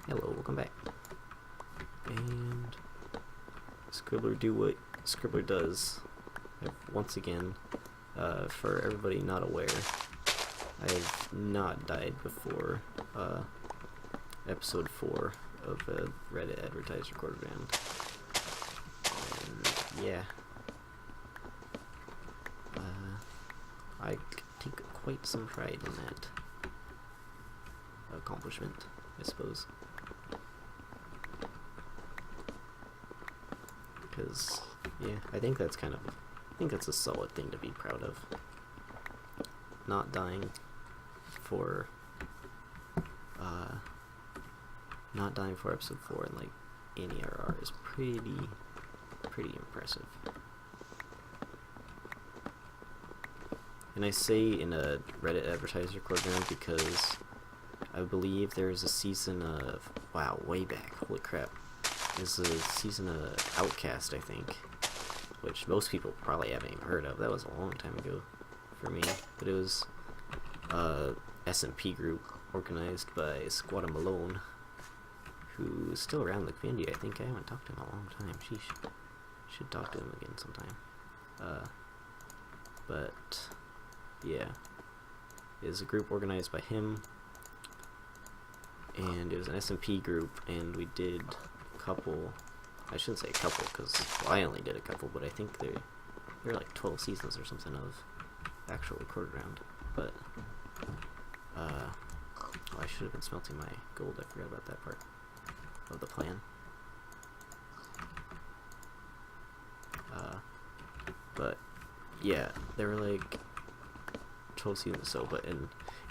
Hello, welcome back. And Scribbler do what Scribbler does. Once again, for everybody not aware, I have not died before episode 4 of a Reddit advertised recorded round. And yeah, I take quite some pride in that accomplishment, I suppose. Because, yeah, I think that's a solid thing to be proud of. Not dying for episode 4 in like any RR is pretty impressive. And I say in a Reddit advertiser record round because I believe there's a season of, wow, way back, holy crap. There's a season of Outcast, I think, which most people probably haven't even heard of. That was a long time ago for me, but it was a SMP group organized by Squatta Malone, who's still around the community. I think I haven't talked to him in a long time. Sheesh. Should talk to him again sometime. But yeah, it was a group organized by him, and it was an SMP group, and we did couple, I shouldn't say a couple because, well, I only did a couple, but I think there are like 12 seasons or something of actual recorded round. But oh, I should have been smelting my gold. I forgot about that part of the plan. But yeah, there were like 12 seasons or so, but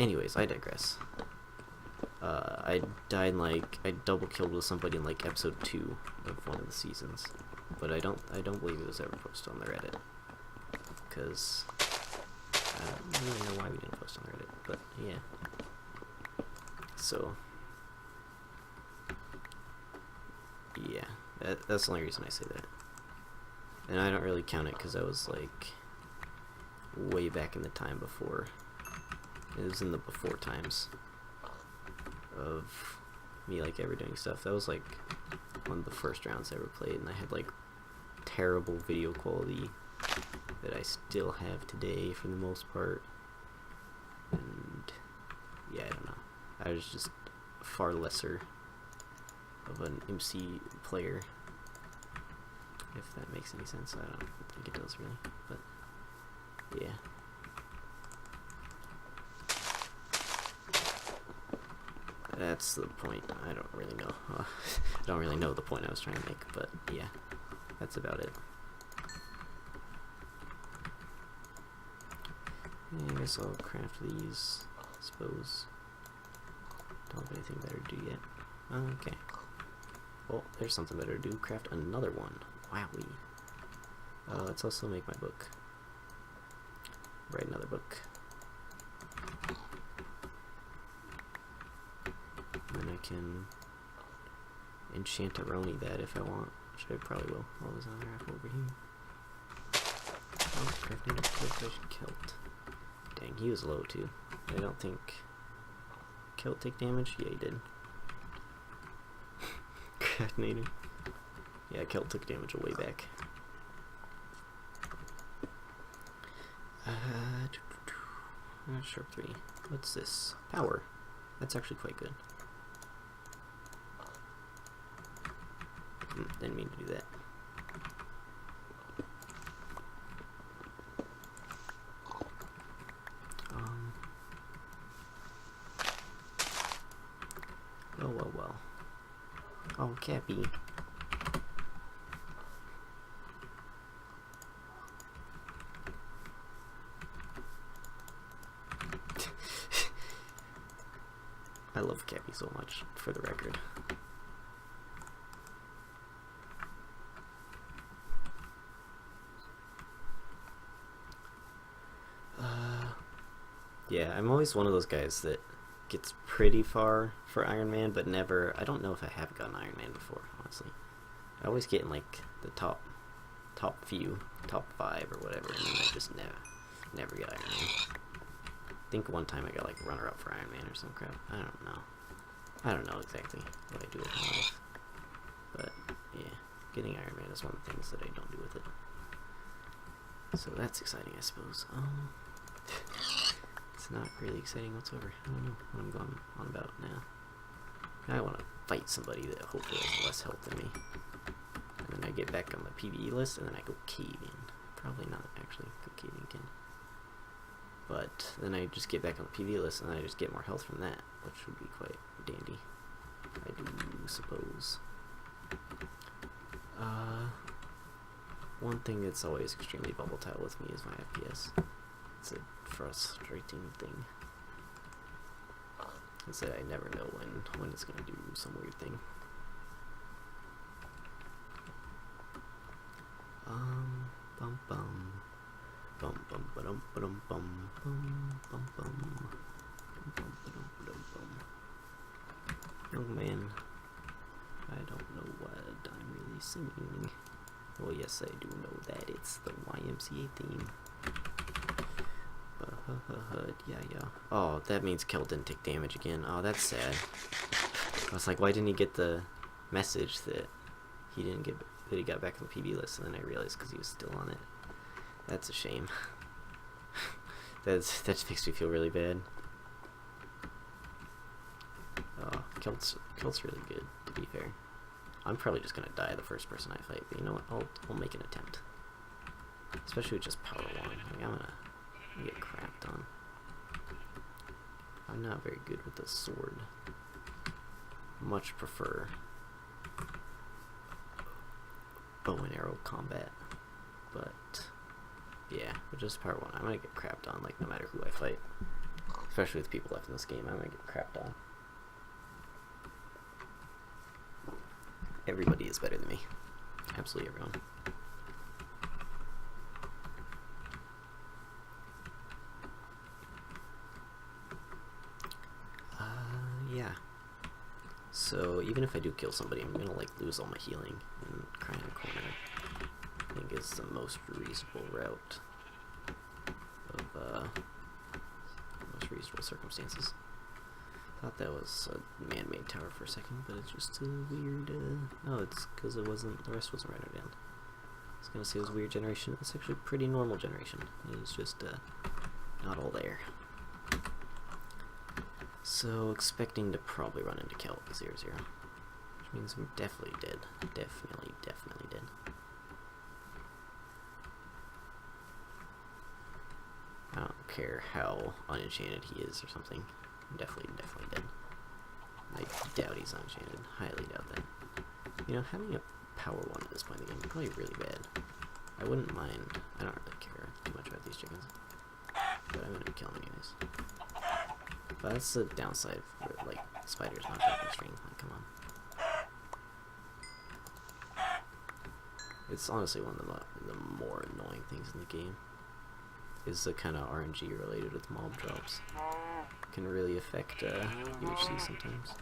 anyways, I digress. I died I double killed with somebody in like episode 2 of one of the seasons, but I don't believe it was ever posted on the Reddit, because I don't really know why we didn't post on the Reddit, but yeah. So yeah, that's the only reason I say that, and I don't really count it because I was like way back in the time before. It was in the before times of me like ever doing stuff. That was like one of the first rounds I ever played, and I had like terrible video quality that I still have today for the most part. And yeah, I don't know, I was just far lesser of an MC player, if that makes any sense. I don't think it does really, but yeah. That's the point. I don't really know. I don't really know the point I was trying to make, but yeah, that's about it. I guess I'll craft these, I suppose. Don't have anything better to do yet. Okay. Well, there's something better to do. Craft another one. Wowee. Let's also make my book. Write another book. And I can enchant-a-roni that if I want, which I probably will. Oh, there's another apple over here. Oh, crafting a cultivation Kilt. Dang, he was low too. I don't think Kilt take damage? Yeah, he did. Craftinator. Yeah, Kilt took damage way back. Sharp 3. What's this? Power. That's actually quite good. Didn't mean to do that. Well. Oh, Cappy. I love Cappy so much, for the record. Yeah, I'm always one of those guys that gets pretty far for Iron Man, but never, I don't know if I have gotten Iron Man before, honestly. I always get in like the top few, top 5 or whatever, and then I just never get Iron Man. I think one time I got like runner-up for Iron Man or some crap. I don't know. I don't know exactly what I do with my life. But, yeah. Getting Iron Man is one of the things that I don't do with it. So that's exciting, I suppose. It's not really exciting whatsoever. I don't know what I'm going on about now. I want to fight somebody that hopefully has less health than me. And then I get back on the PvE list, and then I go caving. Probably not actually go caving again. But then I just get back on the PvE list, and then I just get more health from that, which would be quite dandy, I do suppose. One thing that's always extremely volatile with me is my FPS. It's a frustrating thing. Is that I never know when it's gonna do some weird thing. Bum bum. Bum bum ba-dum ba-dum bum bum bum bum. Bum ba-dum ba-dum bum. Young man, I don't know what I'm really singing. Well, yes, I do know that it's the YMCA theme. Yeah. Oh, that means Kel didn't take damage again. Oh, that's sad. I was like, why didn't he get the message that he didn't get that he got back on the PB list? And then I realized because he was still on it. That's a shame. That just makes me feel really bad. Oh, Kelt's really good, to be fair. I'm probably just gonna die the first person I fight, but you know what? I'll make an attempt. Especially with just power 1. Like, I'm gonna get crapped on. I'm not very good with the sword. Much prefer bow and arrow combat. But yeah, with just power 1, I'm gonna get crapped on, like, no matter who I fight. Especially with people left in this game, I'm gonna get crapped on. Everybody is better than me. Absolutely everyone. Yeah. So even if I do kill somebody, I'm gonna like lose all my healing and cry in a corner. I think is the most reasonable route of most reasonable circumstances. Thought that was a man-made tower for a second, but it's just a weird, no, it's because it wasn't, the rest wasn't rendered in. I was gonna say it was a weird generation. It's actually a pretty normal generation. It was just, not all there. So, expecting to probably run into Kel 0-0. Which means I'm definitely dead. Definitely dead. I don't care how unenchanted he is or something. I'm definitely dead. I doubt he's unenchanted. Highly doubt that. You know, having a power 1 at this point in the game is probably really bad. I wouldn't mind. I don't really care too much about these chickens. But I'm gonna kill them anyways. But that's the downside for, like, spiders not breaking string. Like, come on. It's honestly one of the more annoying things in the game. Is the kind of RNG related with mob drops. Can really affect UHC sometimes.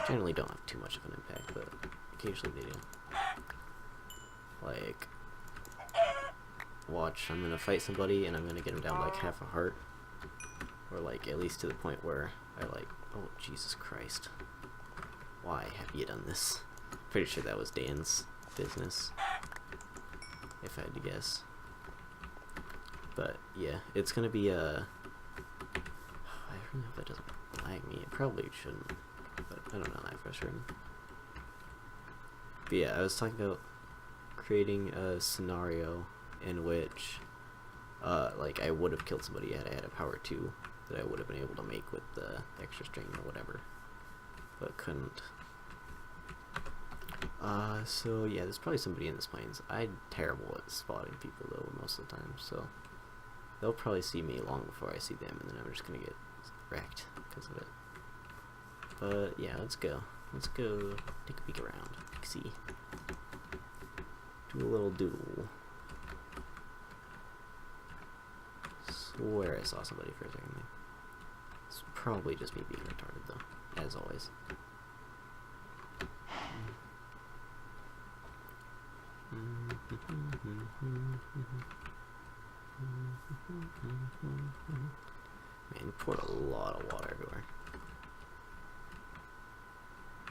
Generally don't have too much of an impact, but occasionally they do. Like, watch, I'm gonna fight somebody and I'm gonna get him down like half a heart. Or like at least to the point where I like, oh Jesus Christ. Why have you done this? Pretty sure that was Dan's business. If I had to guess. But yeah, it's gonna be a I don't know if that doesn't lag me. It probably shouldn't, but I don't know that for sure. But yeah, I was talking about creating a scenario in which, like, I would have killed somebody had I had a power 2 that I would have been able to make with the extra string or whatever, but couldn't. So yeah, there's probably somebody in this plains. I'm terrible at spotting people though most of the time, so they'll probably see me long before I see them, and then I'm just gonna get wrecked because of it. But yeah, let's go. Let's go take a peek around. See. Do a little doodle. Swear I saw somebody for a second there. It's probably just me being retarded though, as always. Man, you poured a lot of water everywhere.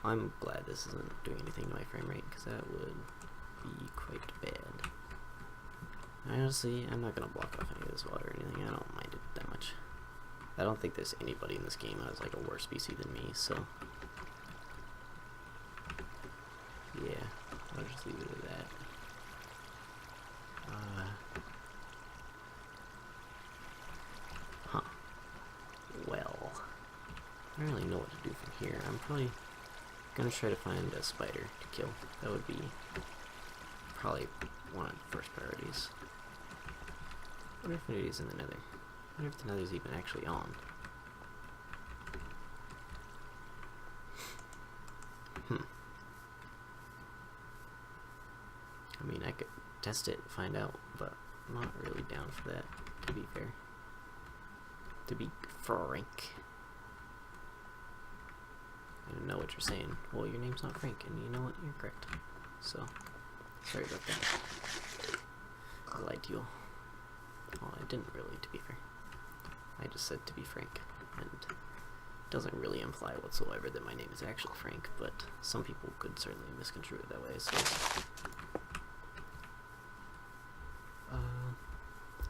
I'm glad this isn't doing anything to my frame rate, because that would be quite bad. Honestly, I'm not going to block off any of this water or anything. I don't mind it that much. I don't think there's anybody in this game who has like a worse PC than me, so yeah, I'll just leave it at that. Well, I don't really know what to do from here. I'm probably gonna try to find a spider to kill. That would be probably one of the first priorities. I wonder if it is in the Nether. I wonder if the Nether's even actually on. I mean, I could test it and find out, but I'm not really down for that, to be fair. To be frank. I don't know what you're saying. Well, your name's not Frank, and you know what? You're correct. So, sorry about that. I lied to you. Well, I didn't really, to be fair. I just said to be frank, and it doesn't really imply whatsoever that my name is actually Frank, but some people could certainly misconstrue it that way, so...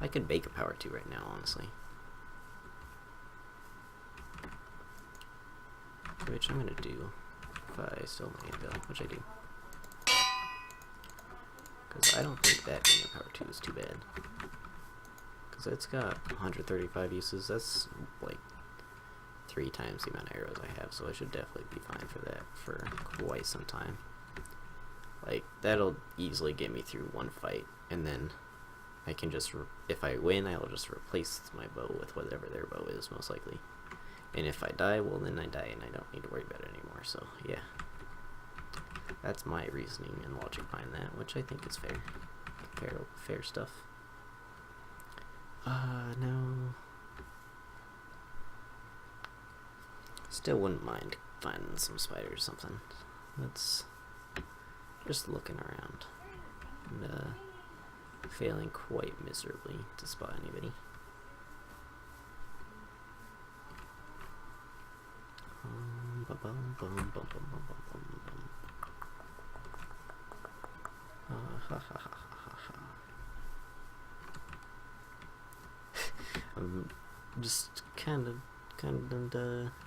I could bake a power 2 right now, honestly. Which I'm gonna do if I still have my anvil, which I do. Because I don't think that being a power 2 is too bad. Because it's got 135 uses, that's like 3 times the amount of arrows I have, so I should definitely be fine for that for quite some time. Like, that'll easily get me through one fight, and then I can just, if I win, I'll just replace my bow with whatever their bow is, most likely. And if I die, well then I die and I don't need to worry about it anymore, so yeah. That's my reasoning and logic behind that, which I think is fair. Fair stuff. No. Still wouldn't mind finding some spiders or something. That's just looking around. And, failing quite miserably to spot anybody. I'm just kind of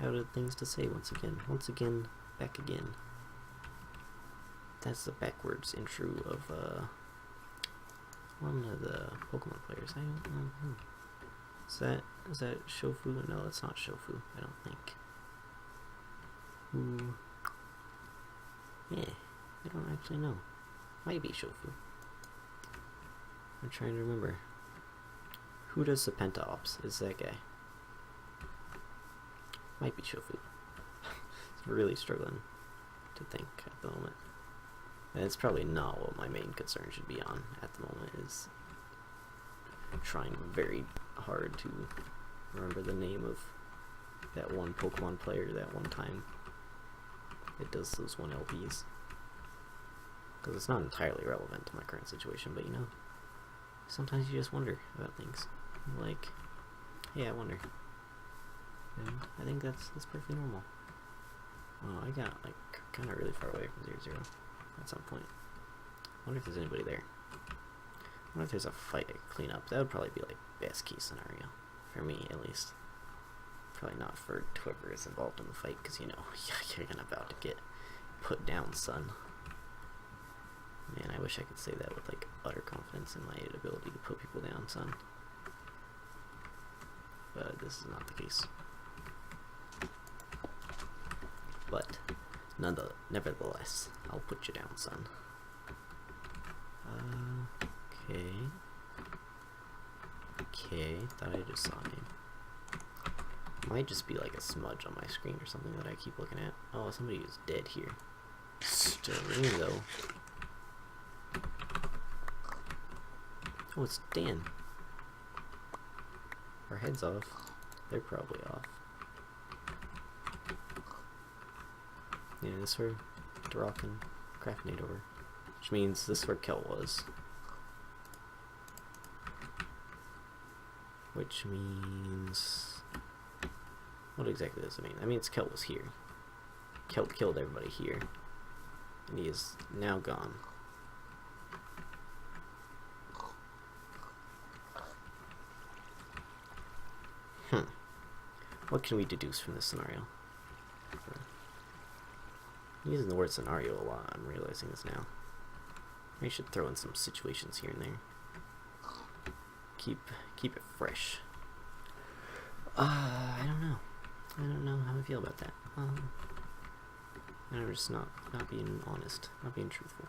out of things to say once again, back again. That's the backwards intro of one of the Pokemon players. I don't know who. Is that Shofu? No, that's not Shofu, I don't think. Who? Yeah, I don't actually know. Might be Shofu. I'm trying to remember. Who does the Penta Ops? Is that guy? Might be Shofu. I'm really struggling to think at the moment. And it's probably not what my main concern should be on at the moment, is trying very hard to remember the name of that one Pokemon player that one time it does those 1 LPs. Because it's not entirely relevant to my current situation, but you know, sometimes you just wonder about things. Like, yeah, I wonder. And I think that's perfectly normal. Oh, I got like kind of really far away from 0-0 at some point. I wonder if there's anybody there. I wonder if there's a fight I could clean up. That would probably be like best case scenario. For me, at least. Probably not for whoever is involved in the fight, because you know, you're gonna about to get put down, son. Man, I wish I could say that with like utter confidence in my ability to put people down, son. But this is not the case. But nevertheless, I'll put you down, son. Okay, thought I just saw a name. Might just be like a smudge on my screen or something that I keep looking at. Oh, somebody is dead here. Stirring though. Oh, it's Dan. Our heads off. They're probably off. Yeah, this is where Drock and Craftnade over. Which means this is where Kel was. Which means... what exactly does it mean? That means Kel was here. killed everybody here, and he is now gone. What can we deduce from this scenario? I'm using the word scenario a lot. I'm realizing this now. We should throw in some situations here and there. Keep it fresh. I don't know. I don't know how I feel about that. I'm just not being honest, not being truthful.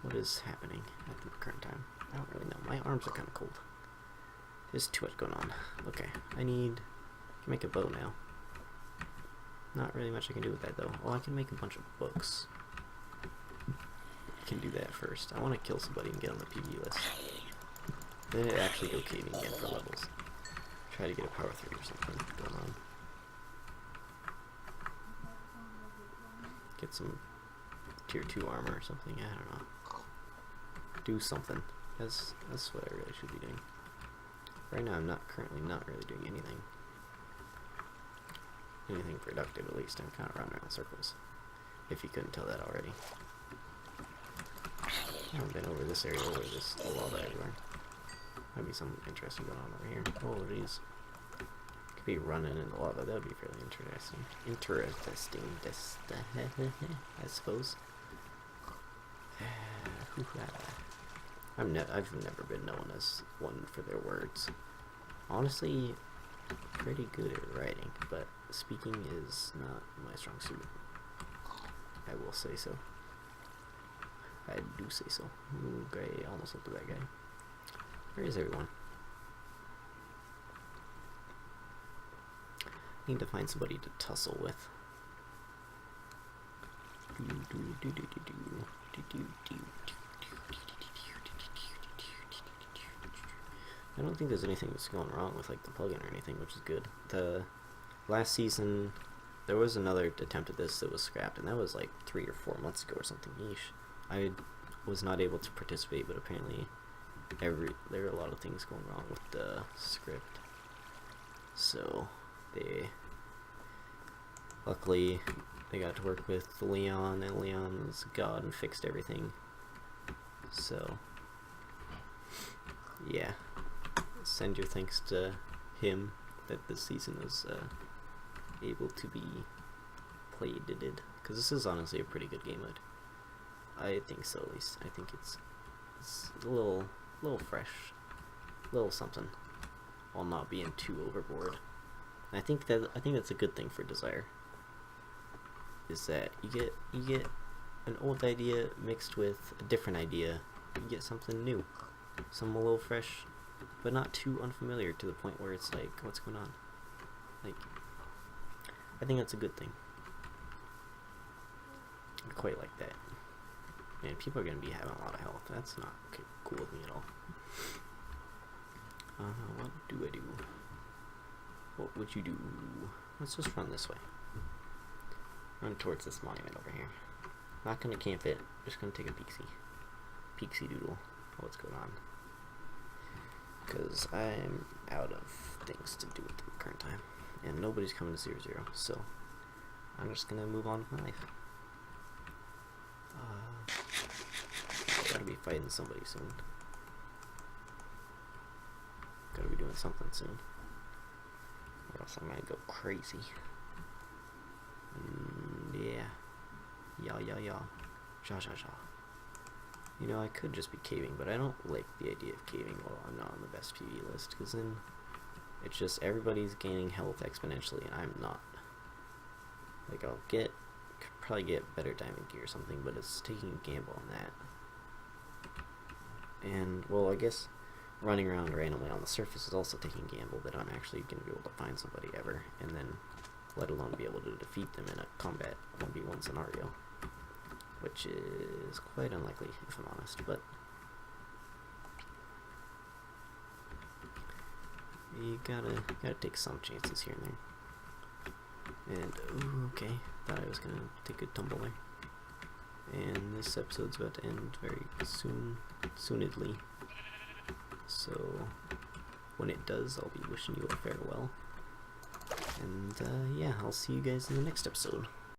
What is happening at the current time? I don't really know. My arms are kind of cold. There's too much going on. Okay, I can make a bow now. Not really much I can do with that though. Oh, I can make a bunch of books. I can do that first. I want to kill somebody and get on the PvE list. Then actually go caving again for levels. Try to get a power 3 or something going on. Get some tier 2 armor or something. I don't know. Do something. That's what I really should be doing. Right now I'm currently not really doing anything. Anything productive at least. I'm kind of running around in circles. If you couldn't tell that already. I haven't been over this area or this lava everywhere. Might be something interesting going on over here. Oh geez. Could be running into lava. That would be fairly interesting. I suppose. I've never been known as one for their words. Honestly, pretty good at writing, but speaking is not my strong suit. I will say so. I do say so. Ooh, great, I almost looked at that guy. Where is everyone? Need to find somebody to tussle with. I don't think there's anything that's going wrong with like the plugin or anything, which is good. The last season, there was another attempt at this that was scrapped, and that was like 3 or 4 months ago or something. Yeesh. I was not able to participate, but apparently there are a lot of things going wrong with the script. So luckily they got to work with Leon, and Leon is God and fixed everything. So yeah, send your thanks to him that this season was able to be played, because this is honestly a pretty good game mode. I think so, at least. I think it's a little fresh, a little something, while not being too overboard. And I think that's a good thing for Desire. Is that you get an old idea mixed with a different idea. You get something new, something a little fresh, but not too unfamiliar to the point where it's like, what's going on? Like, I think that's a good thing. I quite like that. Man, people are going to be having a lot of health. That's not cool with me at all. What do I do? What would you do? Let's just run this way. Run towards this monument over here. Not going to camp it. Just going to take a peeksy doodle. What's going on? Because I'm out of things to do at the current time. And nobody's coming to 0-0. So I'm just going to move on with my life. Gotta be fighting somebody soon. Gotta be doing something soon, or else I might go crazy. Yeah. Ja. You know, I could just be caving, but I don't like the idea of caving while I'm not on the best PvE list, because then it's just everybody's gaining health exponentially, and I'm not. Like, could probably get better diamond gear or something, but it's taking a gamble on that. And, well, I guess running around randomly on the surface is also taking a gamble that I'm actually going to be able to find somebody ever, and then let alone be able to defeat them in a combat 1v1 scenario, which is quite unlikely, if I'm honest, but you gotta take some chances here and there. And, ooh, okay, thought I was going to take a tumble there. And this episode's about to end very soonedly. So when it does, I'll be wishing you a farewell. And yeah, I'll see you guys in the next episode.